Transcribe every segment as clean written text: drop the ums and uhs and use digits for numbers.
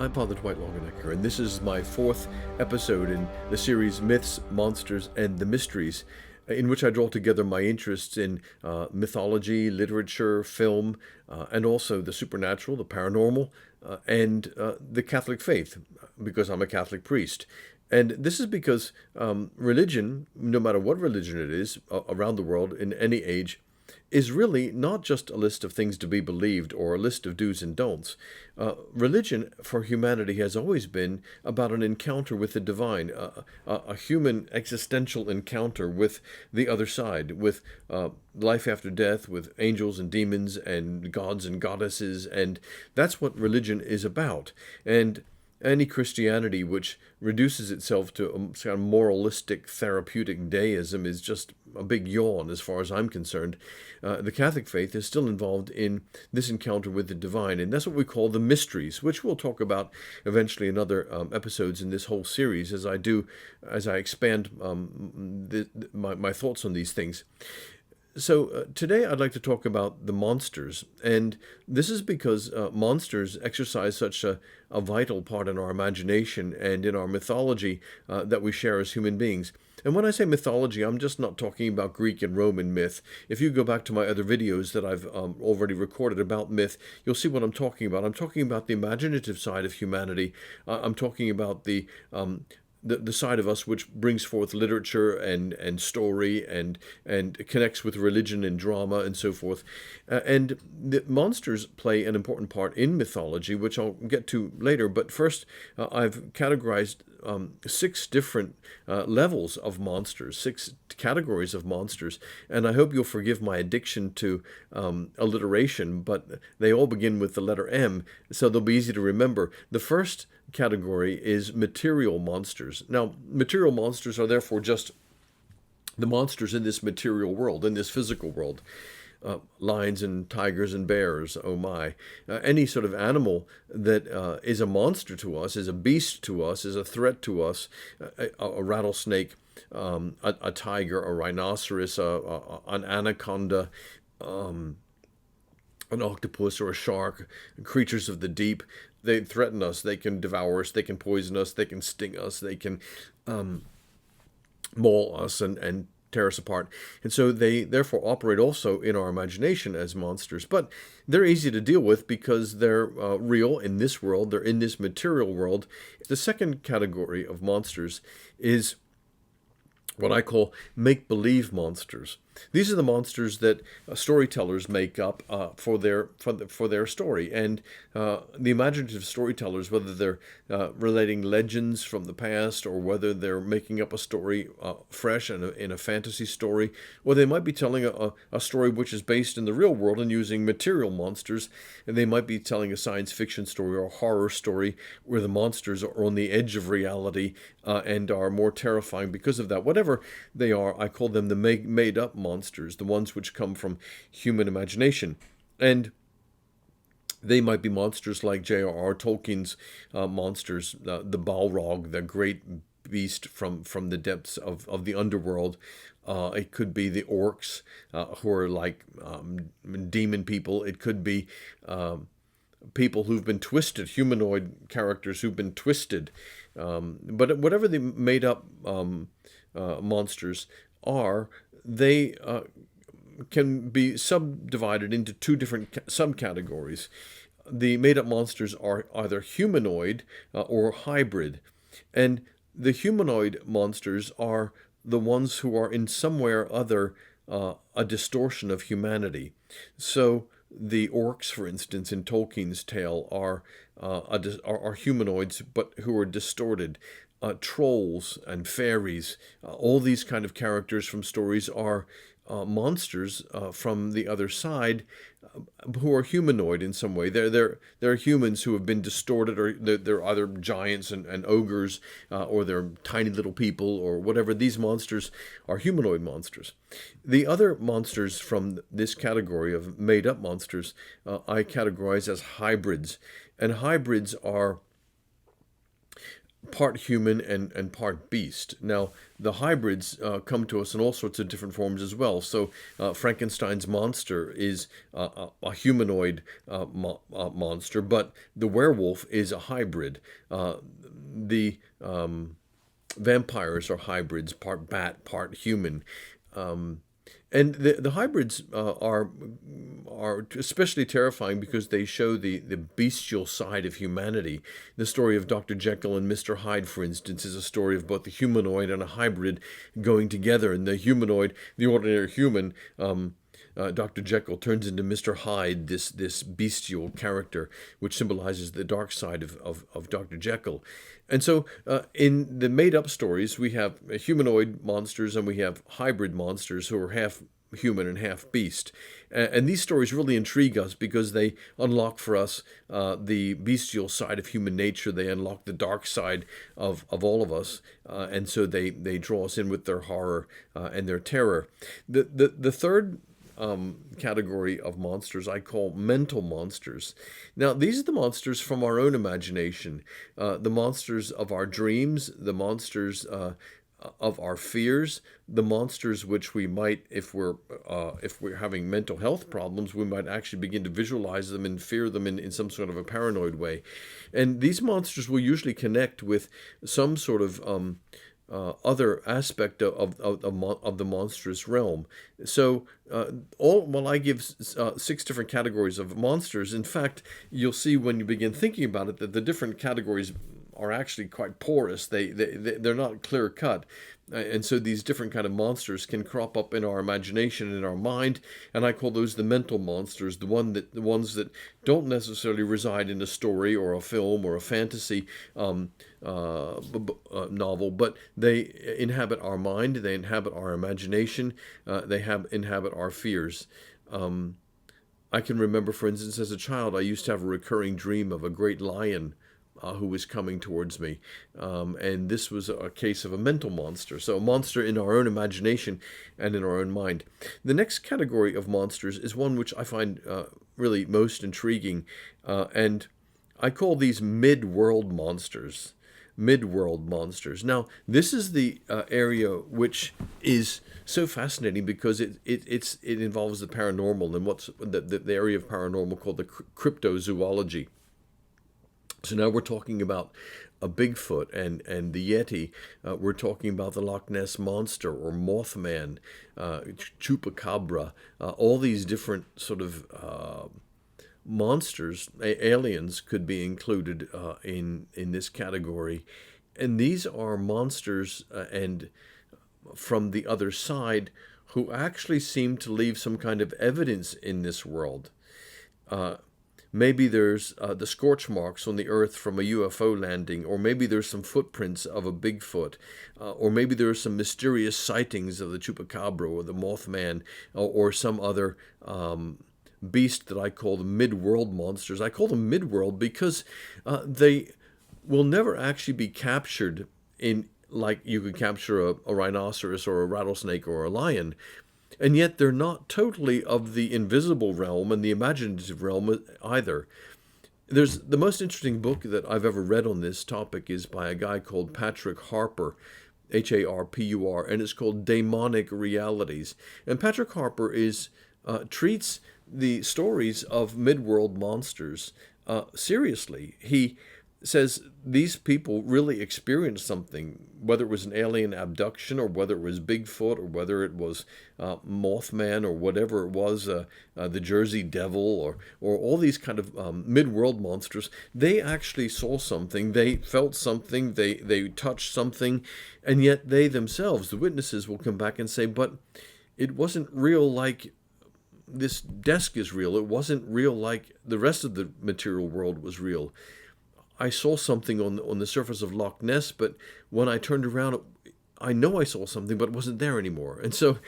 I'm Father Dwight Longenecker, and this is my fourth episode in the series Myths, Monsters, and the Mysteries, in which I draw together my interests in mythology, literature, film, and also the supernatural, the paranormal, and the Catholic faith, because I'm a Catholic priest. And this is because religion, no matter what religion it is around the world in any age, is really not just a list of things to be believed or a list of do's and don'ts. Religion for humanity has always been about an encounter with the divine, a human existential encounter with the other side, with life after death, with angels and demons and gods and goddesses, and that's what religion is about. And any Christianity which reduces itself to a kind of moralistic, therapeutic deism is just a big yawn as far as I'm concerned. The Catholic faith is still involved in this encounter with the divine, and that's what we call the mysteries, which we'll talk about eventually in other episodes in this whole series as I expand my thoughts on these things. So today I'd like to talk about the monsters, and this is because monsters exercise such a vital part in our imagination and in our mythology that we share as human beings. And when I say mythology, I'm just not talking about Greek and Roman myth. If you go back to my other videos that I've already recorded about myth, you'll see what I'm talking about. I'm talking about the imaginative side of humanity. I'm talking about the side of us which brings forth literature and story and connects with religion and drama and so forth. And the monsters play an important part in mythology, which I'll get to later. But first, I've categorized six different levels of monsters, six categories of monsters. And I hope you'll forgive my addiction to alliteration, but they all begin with the letter M, so they'll be easy to remember. The first category is material monsters. Now, material monsters are therefore just the monsters in this material world, in this physical world. Lions and tigers and bears, oh my. Any sort of animal that is a monster to us, is a beast to us, is a threat to us, a rattlesnake, a tiger, a rhinoceros, an anaconda, an octopus or a shark, creatures of the deep. They threaten us. They can devour us. They can poison us. They can sting us. They can maul us and tear us apart. And so they therefore operate also in our imagination as monsters. But they're easy to deal with because they're real in this world. They're in this material world. The second category of monsters is what I call make-believe monsters. These are the monsters that storytellers make up for their story, and the imaginative storytellers, whether they're relating legends from the past or whether they're making up a story fresh in a fantasy story, or they might be telling a story which is based in the real world and using material monsters, and they might be telling a science fiction story or a horror story where the monsters are on the edge of reality and are more terrifying because of that. Whatever they are, I call them the made-up monsters, the ones which come from human imagination. And they might be monsters like J.R.R. Tolkien's monsters, the Balrog, the great beast from the depths of the underworld. It could be the orcs, who are like demon people. It could be people who've been twisted, humanoid characters who've been twisted. But whatever the made-up monsters are, they can be subdivided into two different subcategories. The made-up monsters are either humanoid or hybrid. And the humanoid monsters are the ones who are in some way or other a distortion of humanity. So the orcs, for instance, in Tolkien's tale are humanoids, but who are distorted. Trolls and fairies, all these kind of characters from stories are monsters from the other side, who are humanoid in some way. They're humans who have been distorted, or they're either giants and ogres, or they're tiny little people, or whatever. These monsters are humanoid monsters. The other monsters from this category of made-up monsters I categorize as hybrids, and hybrids are part human and part beast. Now, the hybrids come to us in all sorts of different forms as well. So, Frankenstein's monster is a humanoid monster, but the werewolf is a hybrid. The vampires are hybrids, part bat, part human. And the hybrids are especially terrifying because they show the bestial side of humanity. The story of Dr. Jekyll and Mr. Hyde, for instance, is a story of both the humanoid and a hybrid going together. And the humanoid, the ordinary human, Dr. Jekyll turns into Mr. Hyde, this bestial character, which symbolizes the dark side of Dr. Jekyll. And so in the made-up stories, we have humanoid monsters and we have hybrid monsters who are half human and half beast. And these stories really intrigue us because they unlock for us the bestial side of human nature. They unlock the dark side of all of us. And so they draw us in with their horror and their terror. The third category of monsters I call mental monsters. Now, these are the monsters from our own imagination, the monsters of our dreams, the monsters of our fears, the monsters which we might, if we're having mental health problems, we might actually begin to visualize them and fear them in some sort of a paranoid way. And these monsters will usually connect with some sort of other aspect of the monstrous realm. So, while I give 6 different categories of monsters, in fact, you'll see when you begin thinking about it that the different categories are actually quite porous. They're not clear cut. And so these different kind of monsters can crop up in our imagination, in our mind, and I call those the mental monsters, the ones that don't necessarily reside in a story or a film or a fantasy novel, but they inhabit our mind, they inhabit our imagination, they inhabit our fears. I can remember, for instance, as a child, I used to have a recurring dream of a great lion who was coming towards me. And this was a case of a mental monster. So a monster in our own imagination and in our own mind. The next category of monsters is one which I find really most intriguing. And I call these MidWorld Monsters. MidWorld Monsters. Now, this is the area which is so fascinating because it involves the paranormal and what's the area of paranormal called the cryptozoology. So now we're talking about a Bigfoot and the Yeti. We're talking about the Loch Ness Monster or Mothman, Chupacabra, all these different sort of monsters, aliens could be included in this category. And these are monsters and from the other side who actually seem to leave some kind of evidence in this world. Maybe there's the scorch marks on the earth from a UFO landing, or maybe there's some footprints of a Bigfoot, or maybe there's some mysterious sightings of the Chupacabra or the Mothman, or some other beast that I call the Midworld Monsters. I call them Midworld because they will never actually be captured in like you could capture a rhinoceros or a rattlesnake or a lion. And yet they're not totally of the invisible realm and the imaginative realm either. There's the most interesting book that I've ever read on this topic is by a guy called Patrick Harpur, Harpur, and it's called Demonic Realities. And Patrick Harpur treats the stories of midworld monsters seriously. He says these people really experienced something, whether it was an alien abduction or whether it was Bigfoot or whether it was Mothman or whatever it was, the Jersey Devil or all these kind of mid-world monsters. They actually saw something, they felt something, they touched something, and yet they themselves, the witnesses, will come back and say, but it wasn't real like this desk is real. It wasn't real like the rest of the material world was real. I saw something on the surface of Loch Ness, but when I turned around, I know I saw something, but it wasn't there anymore. And so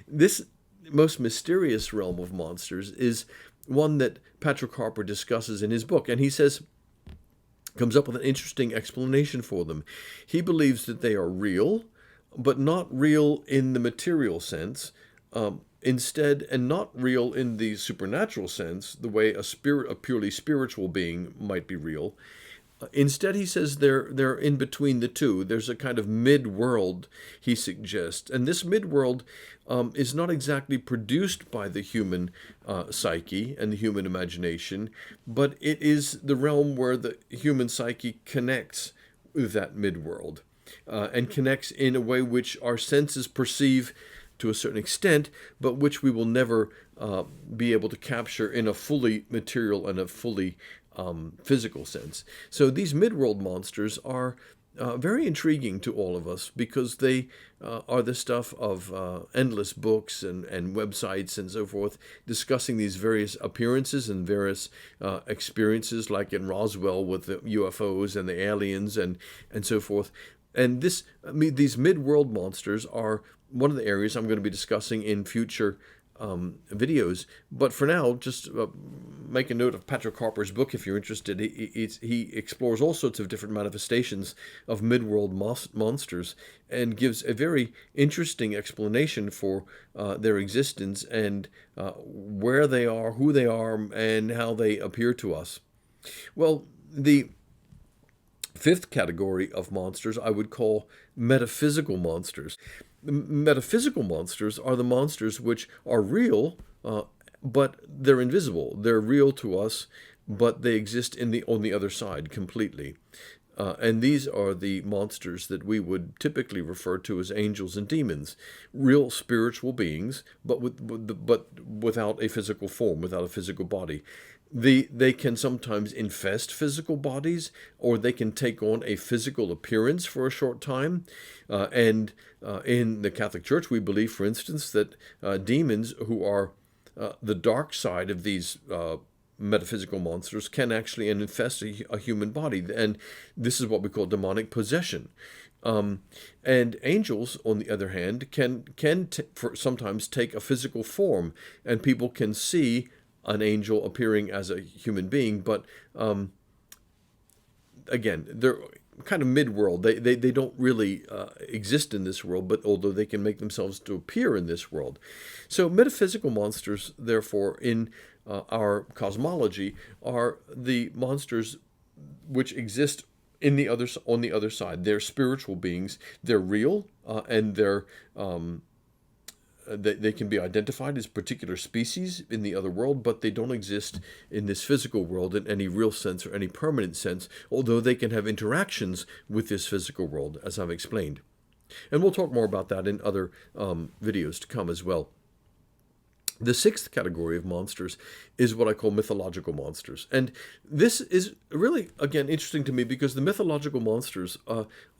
this most mysterious realm of monsters is one that Patrick Harpur discusses in his book. And he comes up with an interesting explanation for them. He believes that they are real, but not real in the material sense. Instead, and not real in the supernatural sense, the way a purely spiritual being might be real. Instead, he says they're in between the two. There's a kind of mid-world, he suggests, and this mid-world is not exactly produced by the human psyche and the human imagination, but it is the realm where the human psyche connects with that mid-world, and connects in a way which our senses perceive to a certain extent, but which we will never be able to capture in a fully material and a fully physical sense. So these midworld monsters are very intriguing to all of us because they are the stuff of endless books and websites and so forth discussing these various appearances and various experiences, like in Roswell with the UFOs and the aliens and so forth. And these mid-world monsters are one of the areas I'm going to be discussing in future videos. But for now, just make a note of Patrick Harpur's book if you're interested. He explores all sorts of different manifestations of mid-world monsters and gives a very interesting explanation for their existence and where they are, who they are, and how they appear to us. Well, the fifth category of monsters I would call metaphysical monsters. Metaphysical monsters are the monsters which are real, but they're invisible. They're real to us, but they exist on the other side completely. And these are the monsters that we would typically refer to as angels and demons, real spiritual beings, but without a physical form, without a physical body. They can sometimes infest physical bodies, or they can take on a physical appearance for a short time. And in the Catholic Church, we believe, for instance, that demons who are the dark side of these metaphysical monsters can actually infest a human body. And this is what we call demonic possession. And angels, on the other hand, can sometimes take a physical form, and people can see an angel appearing as a human being, but again, they're kind of mid-world. They don't really exist in this world, but although they can make themselves to appear in this world. So metaphysical monsters, therefore, in our cosmology, are the monsters which exist on the other side. They're spiritual beings. They're real, and they can be identified as particular species in the other world, but they don't exist in this physical world in any real sense or any permanent sense, although they can have interactions with this physical world, as I've explained. And we'll talk more about that in other videos to come as well. The sixth category of monsters is what I call mythological monsters. And this is really, again, interesting to me because the mythological monsters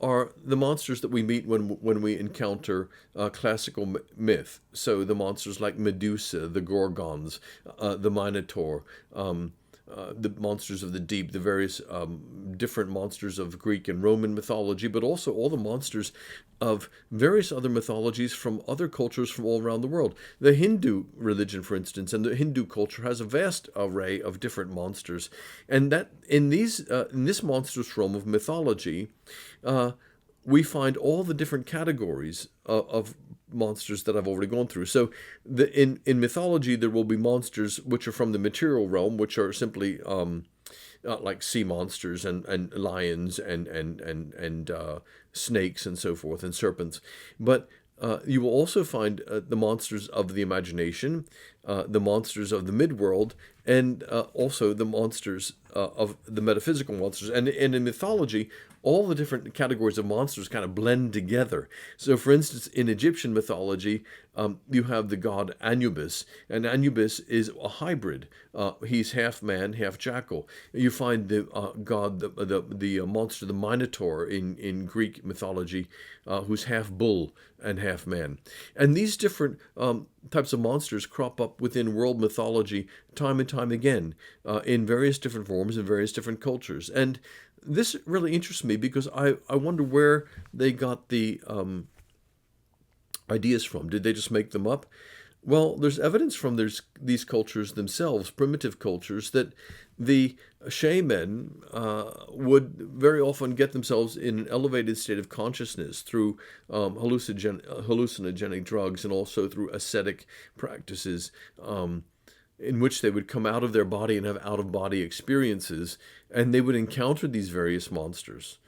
are the monsters that we meet when we encounter classical myth. So the monsters like Medusa, the Gorgons, the Minotaur, the monsters of the deep, the various different monsters of Greek and Roman mythology, but also all the monsters of various other mythologies from other cultures from all around the world. The Hindu religion, for instance, and the Hindu culture has a vast array of different monsters, and that in this monstrous realm of mythology, we find all the different categories of monsters that I've already gone through. So in mythology, there will be monsters which are from the material realm, which are simply like sea monsters and lions and snakes and so forth, and serpents. But you will also find the monsters of the imagination, the monsters of the midworld, and also the monsters of the metaphysical monsters. And in mythology, all the different categories of monsters kind of blend together. So, for instance, in Egyptian mythology, you have the god Anubis, and Anubis is a hybrid. He's half man, half jackal. You find the god, the monster, the Minotaur in Greek mythology, who's half bull and half man. And these different types of monsters crop up within world mythology time and time again, in various different forms in various different cultures. And this really interests me because I wonder where they got the ideas from. Did they just make them up? Well, there's evidence from these cultures themselves, primitive cultures, that the shaman would very often get themselves in an elevated state of consciousness through hallucinogenic drugs and also through ascetic practices. in which they would come out of their body and have out-of-body experiences, and they would encounter these various monsters.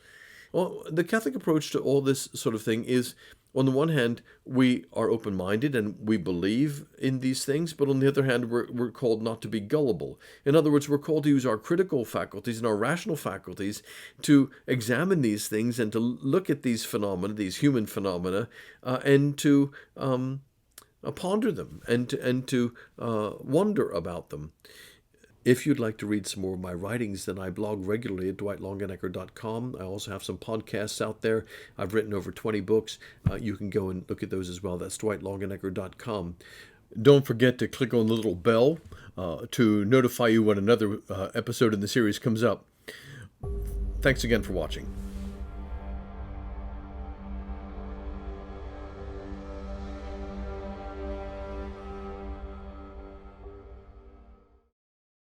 Well, the Catholic approach to all this sort of thing is, on the one hand, we are open-minded and we believe in these things, but on the other hand, we're called not to be gullible. In other words, we're called to use our critical faculties and our rational faculties to examine these things and to look at these phenomena, these human phenomena, and to ponder them and to wonder about them. If you'd like to read some more of my writings, then I blog regularly at dwightlongenecker.com. I also have some podcasts out there. I've written over 20 books. You can go and look at those as well. That's dwightlongenecker.com. Don't forget to click on the little bell to notify you when another episode in the series comes up. Thanks again for watching.